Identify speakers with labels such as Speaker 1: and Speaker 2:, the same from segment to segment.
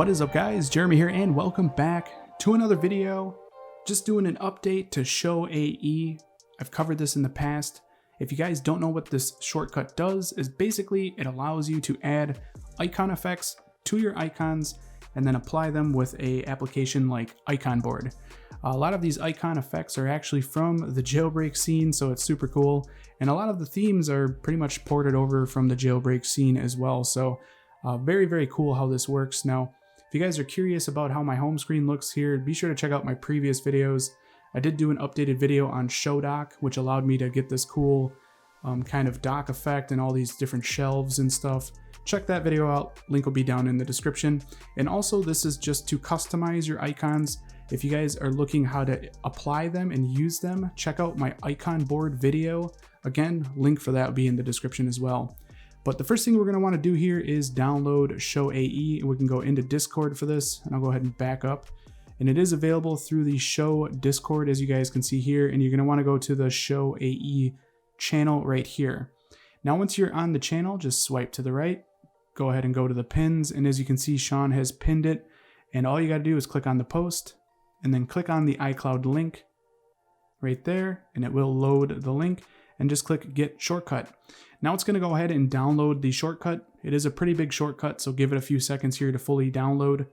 Speaker 1: What is up guys, Jeremy here and welcome back to another video. Just doing an update to ShowAE. I've covered this in the past. If you guys don't know what this shortcut does, is basically it allows you to add icon effects to your icons and then apply them with a application like Icon Board. A lot of these icon effects are actually from the Jailbreak scene, so it's super cool. And a lot of the themes are pretty much ported over from the Jailbreak scene as well. So very, very cool how this works. Now, if you guys are curious about how my home screen looks here, be sure to check out my previous videos. I did do an updated video on ShowDoc, which allowed me to get this cool kind of dock effect and all these different shelves and stuff. Check that video out, link will be down in the description. And also this is just to customize your icons. If you guys are looking how to apply them and use them, check out my icon board video. Again, link for that will be in the description as well. But the first thing we're going to want to do here is download ShowAE. We can go into Discord for this, and I'll go ahead and back up. And it is available through the Show Discord, as you guys can see here. And you're going to want to go to the ShowAE channel right here. Now, once you're on the channel, just swipe to the right. Go ahead and go to the pins. And as you can see, Sean has pinned it. And all you got to do is click on the post and then click on the iCloud link right there. And it will load the link. And just click Get Shortcut. Now it's going to go ahead and download the shortcut. It is a pretty big shortcut, so give it a few seconds here to fully download.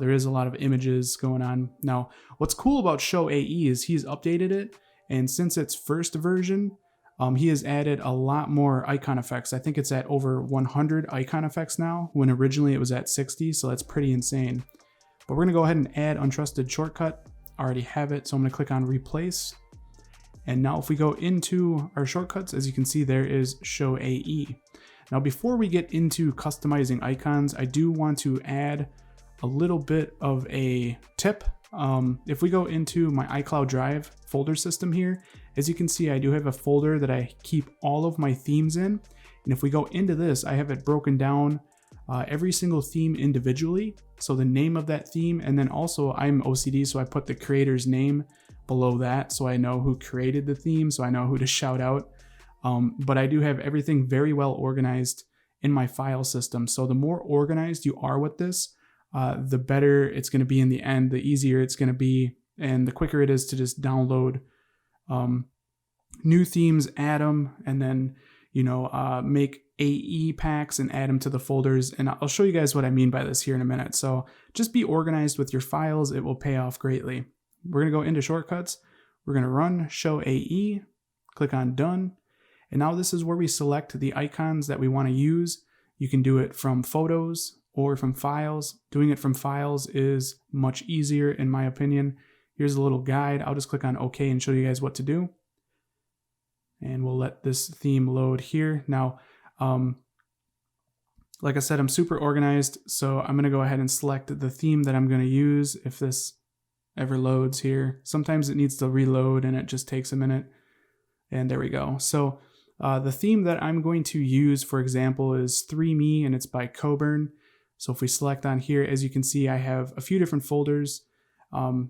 Speaker 1: There is a lot of images going on. Now, what's cool about ShowAE is he's updated it, and since its first version, he has added a lot more icon effects. I think it's at over 100 icon effects now, when originally it was at 60, so that's pretty insane. But we're going to go ahead and add Untrusted Shortcut. I already have it, so I'm going to click on Replace. And now if we go into our shortcuts, as you can see, there is ShowAE. Now, before we get into customizing icons, I do want to add a little bit of a tip. If we go into my iCloud Drive folder system here, as you can see, I do have a folder that I keep all of my themes in. And if we go into this, I have it broken down every single theme individually. So the name of that theme, and then also I'm OCD, so I put the creator's name below that so I know who created the theme, so I know who to shout out. But I do have everything very well organized in my file system. So the more organized you are with this, the better it's going to be in the end, the easier it's going to be, and the quicker it is to just download new themes, add them, and then make AE packs and add them to the folders. And I'll show you guys what I mean by this here in a minute. So just be organized with your files. It will pay off greatly. We're going to go into shortcuts. We're going to run ShowAE, click on done. And now this is where we select the icons that we want to use. You can do it from photos or from files. Doing it from files is much easier in my opinion. Here's a little guide. I'll just click on OK and show you guys what to do. And we'll let this theme load here. Now, like I said, I'm super organized. So I'm going to go ahead and select the theme that I'm going to use if this ever loads here. Sometimes it needs to reload and it just takes a minute. And there we go. So the theme that I'm going to use, for example, is 3Me, and it's by Coburn. So if we select on here, as you can see, I have a few different folders.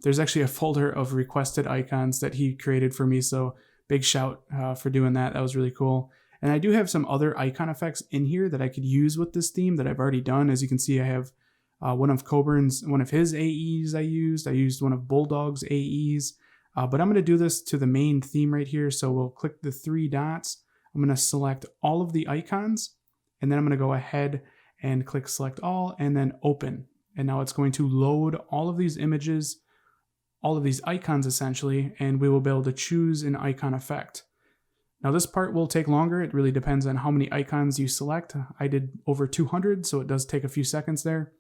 Speaker 1: There's actually a folder of requested icons that he created for me. So big shout for doing that. That was really cool. And I do have some other icon effects in here that I could use with this theme that I've already done. As you can see, I have one of his AEs I used one of Bulldog's AEs, but I'm going to do this to the main theme right here. So we'll click the three dots. I'm going to select all of the icons, and then I'm going to go ahead and click select all and then open. And now it's going to load all of these images, all of these icons essentially, and we will be able to choose an icon effect. Now this part will take longer. It really depends on how many icons you select. I did over 200, so it does take a few seconds there.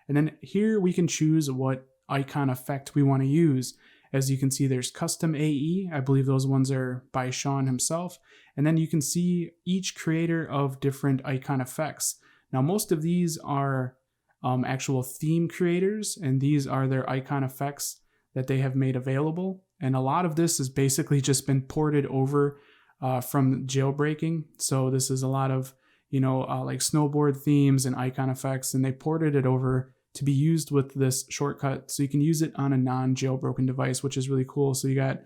Speaker 1: And then here we can choose what icon effect we want to use. As you can see, there's custom AE. I believe those ones are by Sean himself. And then you can see each creator of different icon effects. Now, most of these are actual theme creators, and these are their icon effects that they have made available. And a lot of this has basically just been ported over from jailbreaking. So this is a lot of, like snowboard themes and icon effects, and they ported it over to be used with this shortcut, so you can use it on a non-jailbroken device, which is really cool. So you got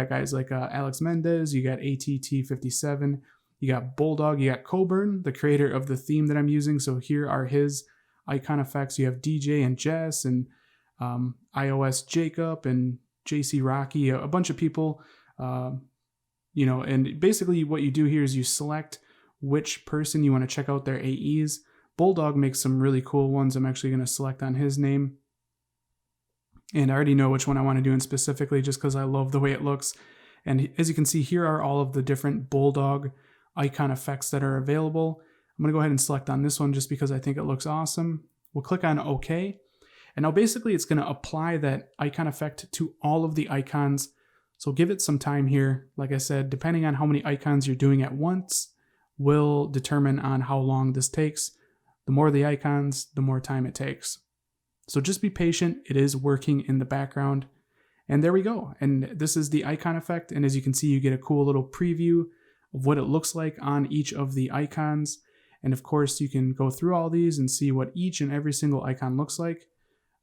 Speaker 1: guys like Alex Mendez, you got ATT57, you got Bulldog, you got Coburn, the creator of the theme that I'm using. So here are his icon effects. You have DJ and Jess and iOS Jacob and JC Rocky, a bunch of people, you know, and basically what you do here is you select which person you want to check out their AEs. Bulldog makes some really cool ones. I'm actually going to select on his name. And I already know which one I want to do in specifically just because I love the way it looks. And as you can see, here are all of the different Bulldog icon effects that are available. I'm going to go ahead and select on this one just because I think it looks awesome. We'll click on OK. And now basically it's going to apply that icon effect to all of the icons. So give it some time here. Like I said, depending on how many icons you're doing at once will determine on how long this takes. The more the icons, the more time it takes. So just be patient. It is working in the background. And there we go. And this is the icon effect. And as you can see, you get a cool little preview of what it looks like on each of the icons. And of course, you can go through all these and see what each and every single icon looks like.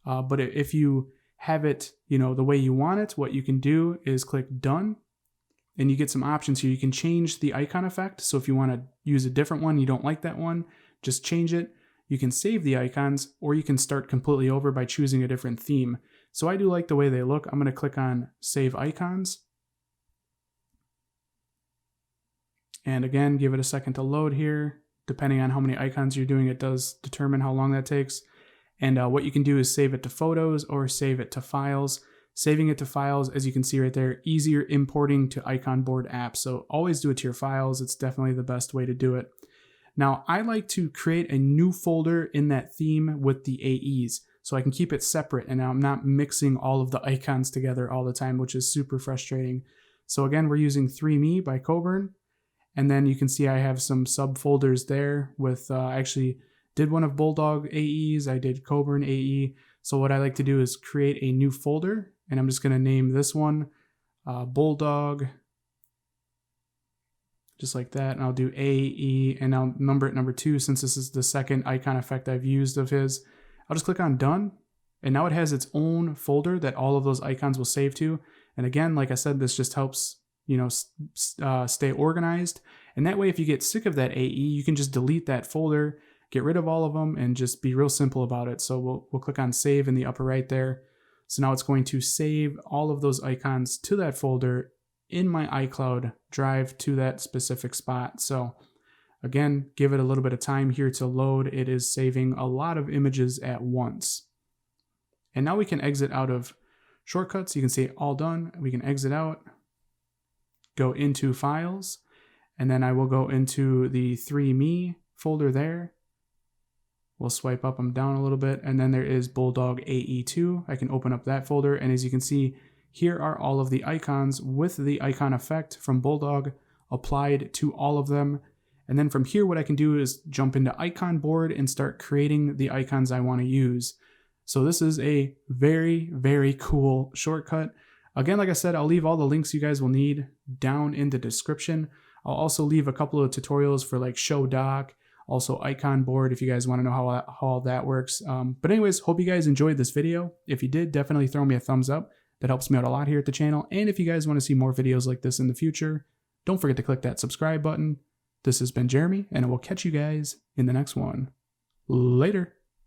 Speaker 1: But if you have it, you know, the way you want it, what you can do is click Done. And you get some options here. You can change the icon effect. So if you want to use a different one, you don't like that one, just change it. You can save the icons, or you can start completely over by choosing a different theme. So I do like the way they look. I'm going to click on Save Icons. And again, give it a second to load here. Depending on how many icons you're doing, it does determine how long that takes. And what you can do is save it to photos or save it to files. Saving it to files, as you can see right there, easier importing to icon board apps. So always do it to your files. It's definitely the best way to do it. Now, I like to create a new folder in that theme with the AEs so I can keep it separate and I'm not mixing all of the icons together all the time, which is super frustrating. So again, we're using 3Me by Coburn. And then you can see I have some subfolders there with, I actually did one of Bulldog AEs, I did Coburn AE. So what I like to do is create a new folder, and I'm just going to name this one Bulldog, just like that. And I'll do AE, and I'll number it number 2 since this is the second icon effect I've used of his. I'll just click on Done, and now it has its own folder that all of those icons will save to. And again, like I said, this just helps, you know, stay organized. And that way, if you get sick of that AE, you can just delete that folder, get rid of all of them, and just be real simple about it. So we'll click on Save in the upper right there. So now it's going to save all of those icons to that folder in my iCloud drive to that specific spot. So again, give it a little bit of time here to load. It is saving a lot of images at once. And now we can exit out of Shortcuts. You can see all done. We can exit out, go into Files, and then I will go into the 3Me folder there. We'll swipe up and down a little bit, and then there is Bulldog AE2. I can open up that folder, and as you can see, here are all of the icons with the icon effect from Bulldog applied to all of them. And then from here, what I can do is jump into Icon Board and start creating the icons I want to use. So this is a very, very cool shortcut. Again, like I said, I'll leave all the links you guys will need down in the description. I'll also leave a couple of tutorials for like Show Doc, also Icon Board if you guys want to know how all that works. But anyways, hope you guys enjoyed this video. If you did, definitely throw me a thumbs up. That helps me out a lot here at the channel. And if you guys want to see more videos like this in the future, don't forget to click that subscribe button. This has been Jeremy, and I will catch you guys in the next one. Later.